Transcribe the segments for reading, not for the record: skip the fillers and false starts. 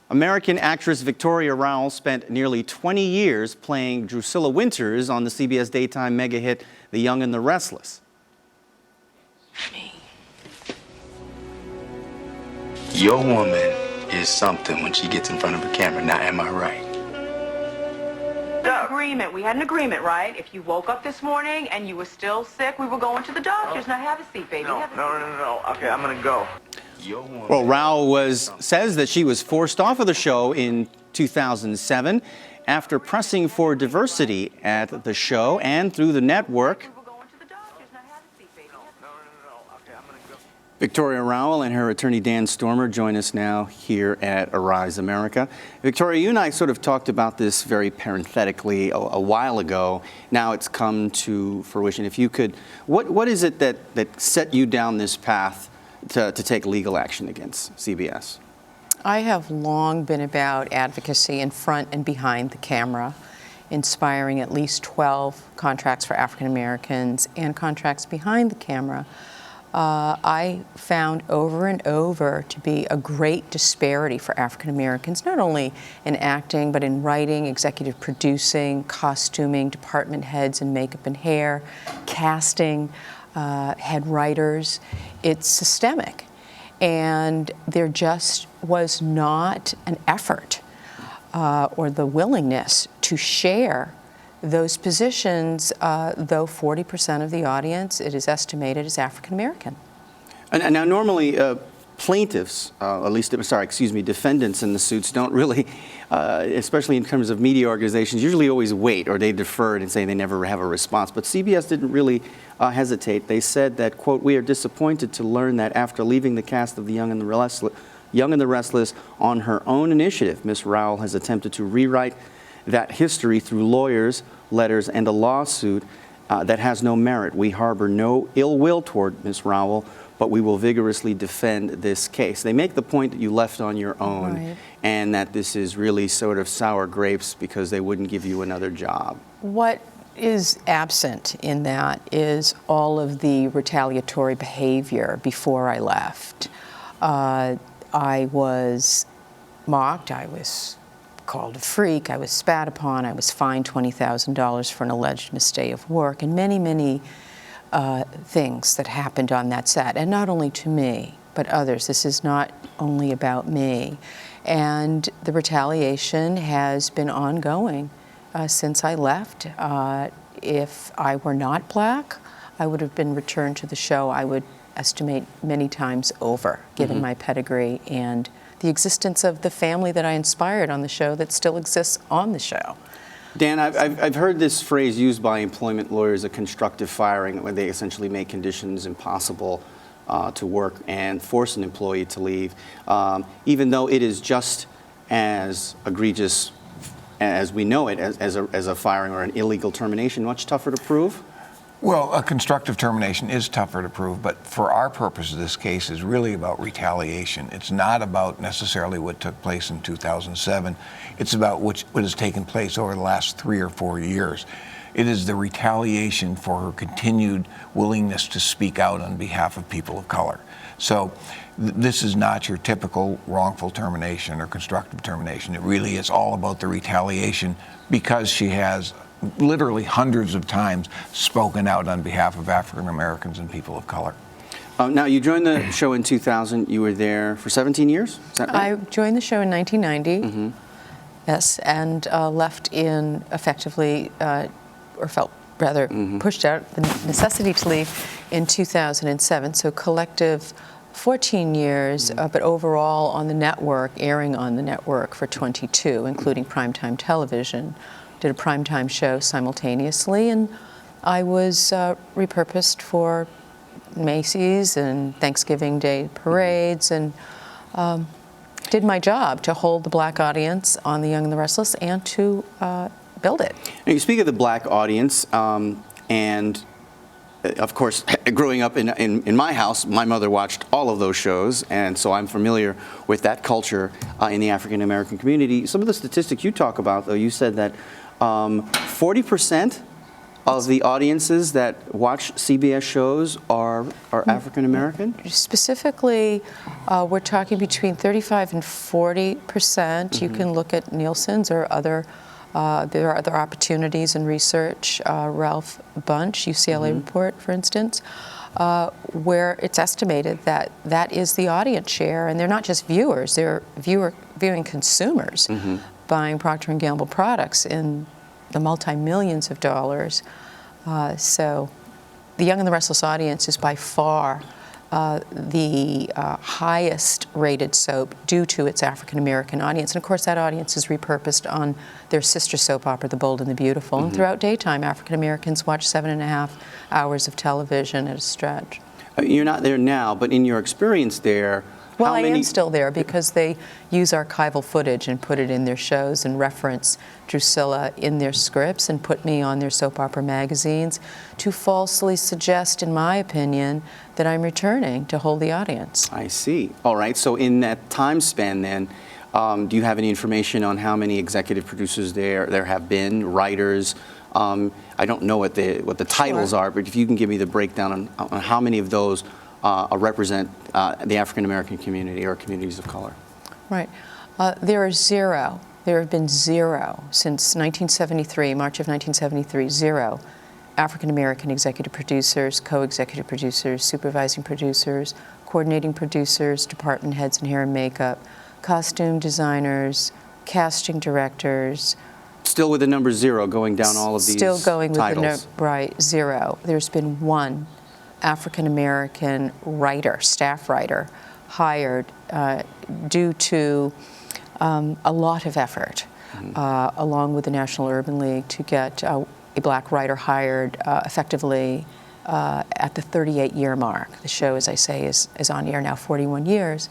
American actress Victoria Rowell spent nearly 20 years playing Drusilla Winters on the CBS daytime mega hit The Young and the Restless. Your woman is something when she gets in front of a camera. Now, am I right? Agreement. We had an agreement, right? If you woke up this morning and you were still sick, we were going to the doctors. Now have a seat, baby. No. Okay, I'm gonna go. Well, Rowell says that she was forced off of the show in 2007 after pressing for diversity at the show and through the network. Victoria Rowell and her attorney Dan Stormer join us now here at Arise America. Victoria, you and I sort of talked about this very parenthetically a while ago. Now it's come to fruition. If you could, what is it that set you down this path to take legal action against CBS? I have long been about advocacy in front and behind the camera, inspiring at least 12 contracts for African Americans and contracts behind the camera. I found over and over to be a great disparity for African Americans, not only in acting, but in writing, executive producing, costuming, department heads in makeup and hair, casting, head writers. It's systemic. And there just was not an effort or the willingness to share those positions, though 40% of the audience, it is estimated, is African American. And now, normally, plaintiffs, defendants in the suits don't really, especially in terms of media organizations, usually always wait, or they defer it and say they never have a response. But CBS didn't really hesitate. They said that, quote, "We are disappointed to learn that after leaving the cast of The Young and the Restless on her own initiative, Ms. Rowell has attempted to rewrite that history through lawyers, letters, and a lawsuit that has no merit. We harbor no ill will toward Ms. Rowell, but we will vigorously defend this case." They make the point that you left on your own, right, and that this is really sort of sour grapes because they wouldn't give you another job. What is absent in that is all of the retaliatory behavior before I left. I was mocked, I was called a freak, I was spat upon, I was fined $20,000 for an alleged misstay of work, and many, many things that happened on that set. And not only to me, but others. This is not only about me. And the retaliation has been ongoing since I left. If I were not black, I would have been returned to the show, I would estimate, many times over, given my pedigree and the existence of the family that I inspired on the show that still exists on the show. Dan, I've heard this phrase used by employment lawyers, a constructive firing, where they essentially make conditions impossible to work and force an employee to leave, even though it is just as egregious as we know it as a firing or an illegal termination, much tougher to prove? Well, a constructive termination is tougher to prove, but for our purposes, this case is really about retaliation. It's not about necessarily what took place in 2007. It's about what has taken place over the last 3 or 4 years. It is the retaliation for her continued willingness to speak out on behalf of people of color. So this is not your typical wrongful termination or constructive termination. It really is all about the retaliation because she has literally hundreds of times spoken out on behalf of African Americans and people of color. Now, you joined the show in 2000. You were there for 17 years? Is that right? I joined the show in 1990, yes, and left in effectively, or felt rather pushed out, the necessity to leave in 2007. So collective 14 years, but overall on the network, airing on the network for 22, including primetime television. Did a primetime show simultaneously, and I was repurposed for Macy's and Thanksgiving Day parades, and did my job to hold the black audience on The Young and the Restless and to build it. Now, you speak of the black audience, and of course, growing up in my house, my mother watched all of those shows, and so I'm familiar with that culture in the African American community. Some of the statistics you talk about, though, you said that 40% of the audiences that watch CBS shows are African American? Specifically, we're talking between 35 and 40%. You can look at Nielsen's or other. There are other opportunities in research. Ralph Bunch, UCLA report, for instance, where it's estimated that that is the audience share, and they're not just viewers; they're viewing consumers buying Procter & Gamble products in the multi-millions of dollars. So The Young and the Restless audience is by far the highest rated soap due to its African American audience. And of course that audience is repurposed on their sister soap opera, The Bold and the Beautiful. And throughout daytime, African Americans watch 7.5 hours of television at a stretch. You're not there now, but in your experience there, Well, how I many... am still there because they use archival footage and put it in their shows and reference Drusilla in their scripts and put me on their soap opera magazines to falsely suggest, in my opinion, that I'm returning to hold the audience. I see. All right. So in that time span then, do you have any information on how many executive producers there have been, writers? I don't know what the titles are, but if you can give me the breakdown on how many of those represent the African American community or communities of color. Right. There are zero. There have been zero since 1973, March of 1973, zero African American executive producers, co-executive producers, supervising producers, coordinating producers, department heads in hair and makeup, costume designers, casting directors. Still with the number zero going down all of these Still going with titles. right, zero. There's been one African American writer, staff writer, hired due to a lot of effort, along with the National Urban League, to get a black writer hired effectively at the 38-year mark. The show, as I say, is on air now 41 years.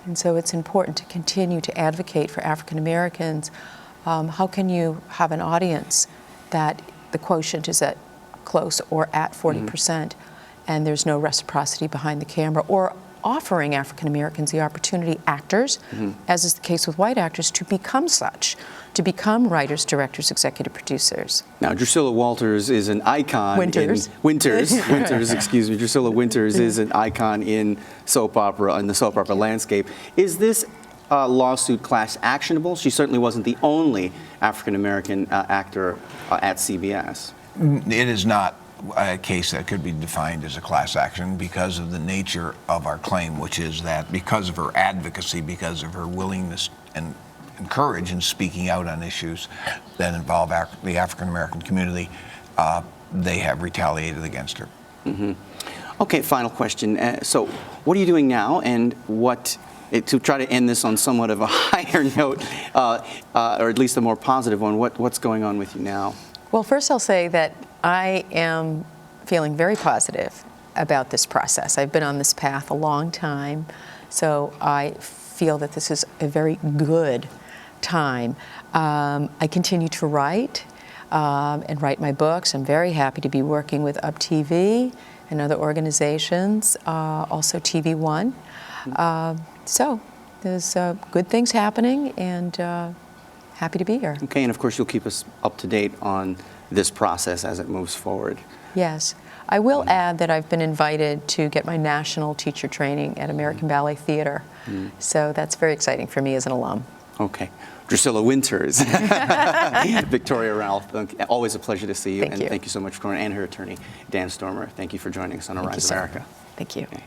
And so it's important to continue to advocate for African Americans. How can you have an audience that the quotient is at close or at 40%, and there's no reciprocity behind the camera, or offering African Americans the opportunity, actors, as is the case with white actors, to become such, to become writers, directors, executive producers. Now, Drusilla Walters is an icon. Winters, Excuse me. Drusilla Winters is an icon in soap opera, in the soap opera landscape. Is this lawsuit class actionable? She certainly wasn't the only African American actor at CBS. It is not a case that could be defined as a class action because of the nature of our claim, which is that because of her advocacy, because of her willingness and courage in speaking out on issues that involve the African American community, they have retaliated against her. Okay, final question. So what are you doing now, and to try to end this on somewhat of a higher note, or at least a more positive one, what's going on with you now? Well, first I'll say that I am feeling very positive about this process. I've been on this path a long time, so I feel that this is a very good time. I continue to write and write my books. I'm very happy to be working with Up TV and other organizations, also TV One. So there's good things happening, and happy to be here. Okay, and of course you'll keep us up to date on this process as it moves forward. Yes. I will add that I've been invited to get my national teacher training at American Ballet Theater. So that's very exciting for me as an alum. Okay. Drusilla Winters, Victoria Rowell, always a pleasure to see you. Thank you. Thank you so much for coming, and her attorney, Dan Stormer. Thank you for joining us on Arise America. Thank you. Okay.